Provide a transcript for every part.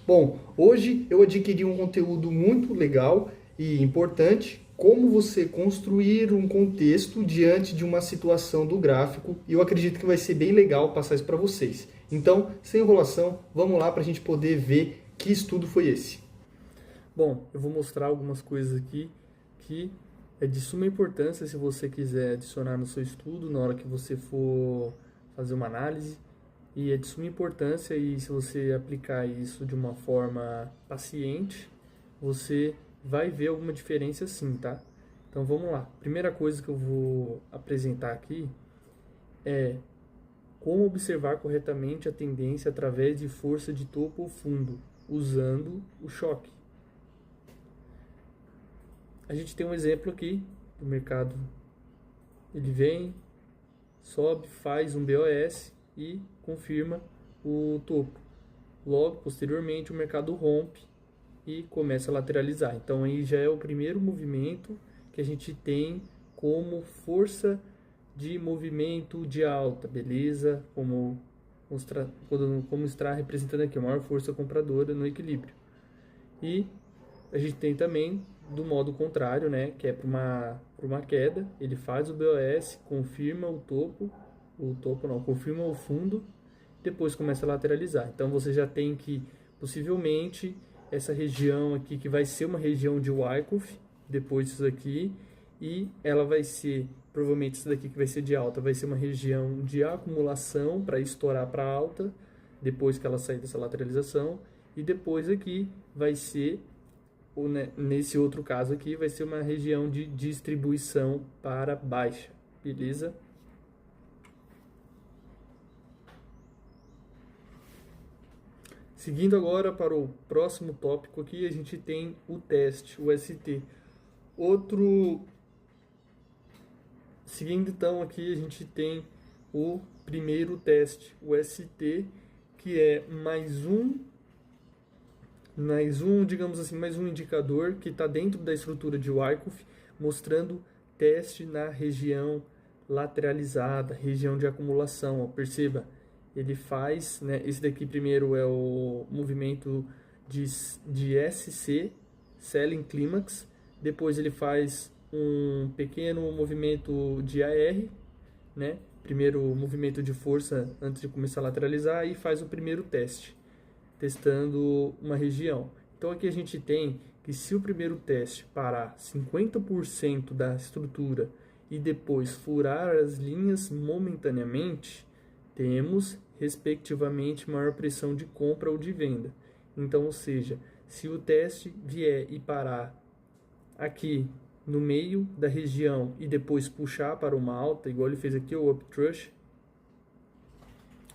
Bom, hoje eu adquiri um conteúdo muito legal e importante, como você construir um contexto diante de uma situação do gráfico, e eu acredito que vai ser bem legal passar isso para vocês. Então, sem enrolação, vamos lá para a gente poder ver que estudo foi esse. Bom, eu vou mostrar algumas coisas aqui que é de suma importância se você quiser adicionar no seu estudo na hora que você for fazer uma análise. E é de suma importância, e se você aplicar isso de uma forma paciente, você vai ver alguma diferença sim, tá? Então vamos lá. Primeira coisa que eu vou apresentar aqui é como observar corretamente a tendência através de força de topo ou fundo, usando o choque. A gente tem um exemplo aqui do mercado. Ele vem, sobe, faz um BOS e confirma o topo. Logo, posteriormente, o mercado rompe e começa a lateralizar. Então, aí já é o primeiro movimento que a gente tem como força de movimento de alta, beleza? Como está representando aqui a maior força compradora no equilíbrio. E a gente tem também do modo contrário, né, que é para uma queda, ele faz o BOS, confirma confirma o fundo, depois começa a lateralizar. Então você já tem que possivelmente essa região aqui que vai ser uma região de Wyckoff, depois disso aqui, e ela vai ser, provavelmente isso daqui que vai ser de alta, vai ser uma região de acumulação para estourar para alta, depois que ela sair dessa lateralização, e depois aqui vai ser, nesse outro caso aqui, vai ser uma região de distribuição para baixa, beleza? Seguindo agora para o próximo tópico aqui, a gente tem o teste, o ST. Seguindo então aqui, a gente tem o primeiro teste, o ST, que é digamos assim, mais um indicador que está dentro da estrutura de Wyckoff, mostrando teste na região lateralizada, região de acumulação. Ó, perceba, ele faz, né, esse daqui primeiro é o movimento de SC, Selling Climax, depois ele faz um pequeno movimento de AR, né, primeiro movimento de força antes de começar a lateralizar, e faz o primeiro teste, testando uma região. Então aqui a gente tem que se o primeiro teste parar 50% da estrutura e depois furar as linhas momentaneamente, temos respectivamente maior pressão de compra ou de venda. Então, ou seja, se o teste vier e parar aqui no meio da região e depois puxar para uma alta, igual ele fez aqui o uptrush,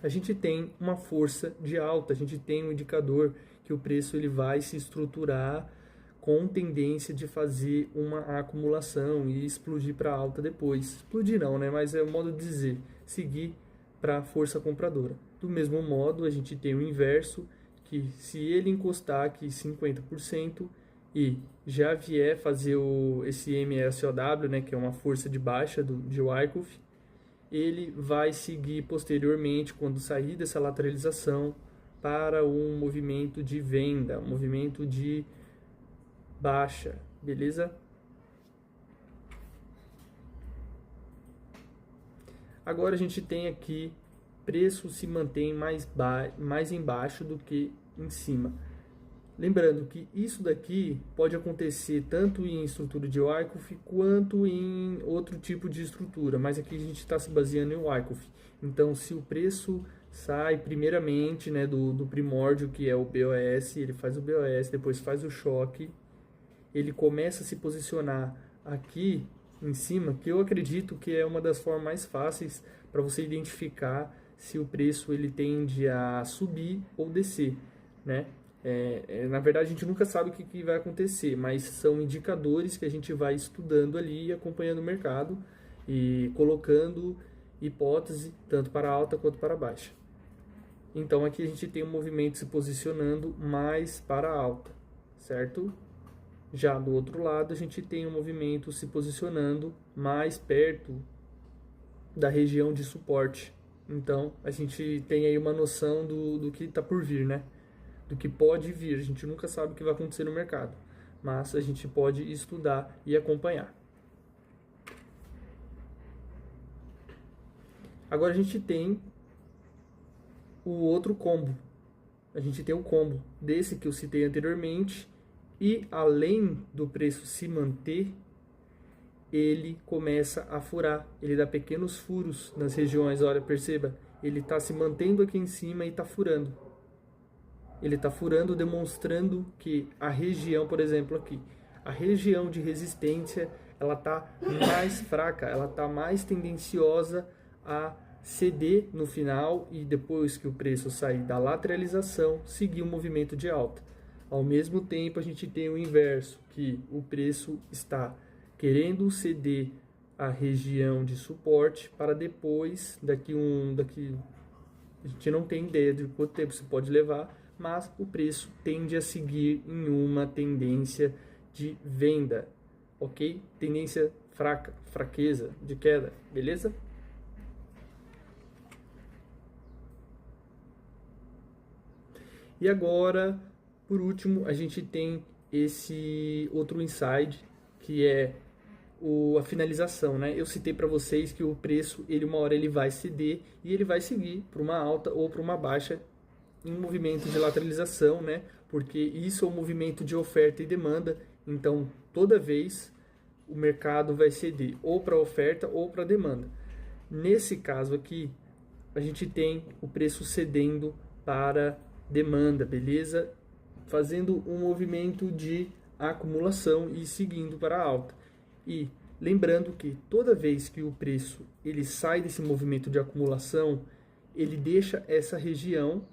a gente tem uma força de alta, a gente tem um indicador que o preço ele vai se estruturar com tendência de fazer uma acumulação e explodir para alta depois. Explodir não, né? Mas é o modo de dizer, seguir para a força compradora. Do mesmo modo, a gente tem o inverso, que se ele encostar aqui 50% e já vier fazer esse MSOW, né, que é uma força de baixa de Wyckoff, ele vai seguir posteriormente, quando sair dessa lateralização, para um movimento de venda, um movimento de baixa, beleza? Agora a gente tem aqui, preço se mantém mais embaixo do que em cima. Lembrando que isso daqui pode acontecer tanto em estrutura de Wyckoff quanto em outro tipo de estrutura, mas aqui a gente está se baseando em Wyckoff. Então, se o preço sai primeiramente, né, do primórdio, que é o BOS, ele faz o BOS, depois faz o choque, ele começa a se posicionar aqui em cima, que eu acredito que é uma das formas mais fáceis para você identificar se o preço ele tende a subir ou descer, né? Na verdade, a gente nunca sabe o que vai acontecer, mas são indicadores que a gente vai estudando ali, acompanhando o mercado e colocando hipótese tanto para alta quanto para baixa. Então aqui a gente tem um movimento se posicionando mais para alta, certo? Já do outro lado a gente tem um movimento se posicionando mais perto da região de suporte. Então a gente tem aí uma noção do que está por vir, né? do que pode vir. A gente nunca sabe o que vai acontecer no mercado, mas a gente pode estudar e acompanhar. Agora a gente tem o outro combo. A gente tem o combo desse que eu citei anteriormente e, além do preço se manter, ele começa a furar. Ele dá pequenos furos nas regiões. Olha, perceba, ele está se mantendo aqui em cima e está furando. Ele está furando, demonstrando que a região, por exemplo, aqui, a região de resistência, ela está mais fraca, ela está mais tendenciosa a ceder no final e depois que o preço sair da lateralização, seguir um movimento de alta. Ao mesmo tempo, a gente tem o inverso, que o preço está querendo ceder a região de suporte para depois, daqui a gente não tem ideia de quanto tempo isso pode levar, mas o preço tende a seguir em uma tendência de venda, ok? Tendência fraca, fraqueza, de queda, beleza? E agora, por último, a gente tem esse outro insight, que é a finalização, né? Eu citei para vocês que o preço, uma hora ele vai ceder e ele vai seguir para uma alta ou para uma baixa em um movimento de lateralização, né? Porque isso é um movimento de oferta e demanda, então toda vez o mercado vai ceder ou para oferta ou para demanda. Nesse caso aqui, a gente tem o preço cedendo para demanda, beleza? Fazendo um movimento de acumulação e seguindo para a alta. E lembrando que toda vez que o preço ele sai desse movimento de acumulação, ele deixa essa região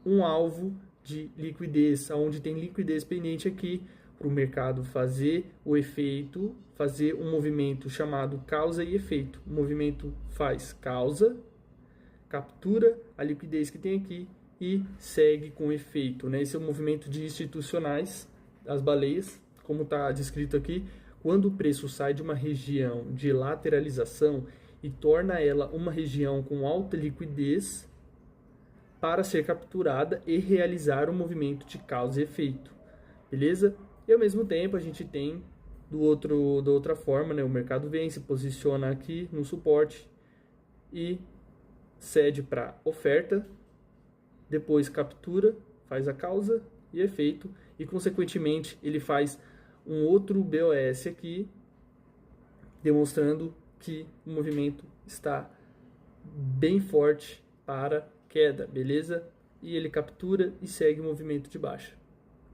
um alvo de liquidez, onde tem liquidez pendente aqui para o mercado fazer o efeito, fazer um movimento chamado causa e efeito. O movimento faz causa, captura a liquidez que tem aqui e segue com efeito, né? Esse é o movimento de institucionais, as baleias, como está descrito aqui. Quando o preço sai de uma região de lateralização e torna ela uma região com alta liquidez para ser capturada e realizar o movimento de causa e efeito, beleza? E ao mesmo tempo a gente tem da outra forma, né? O mercado vem, se posiciona aqui no suporte e cede para oferta, depois captura, faz a causa e efeito e consequentemente ele faz um outro BOS aqui, demonstrando que o movimento está bem forte para queda, beleza? E ele captura e segue o movimento de baixa.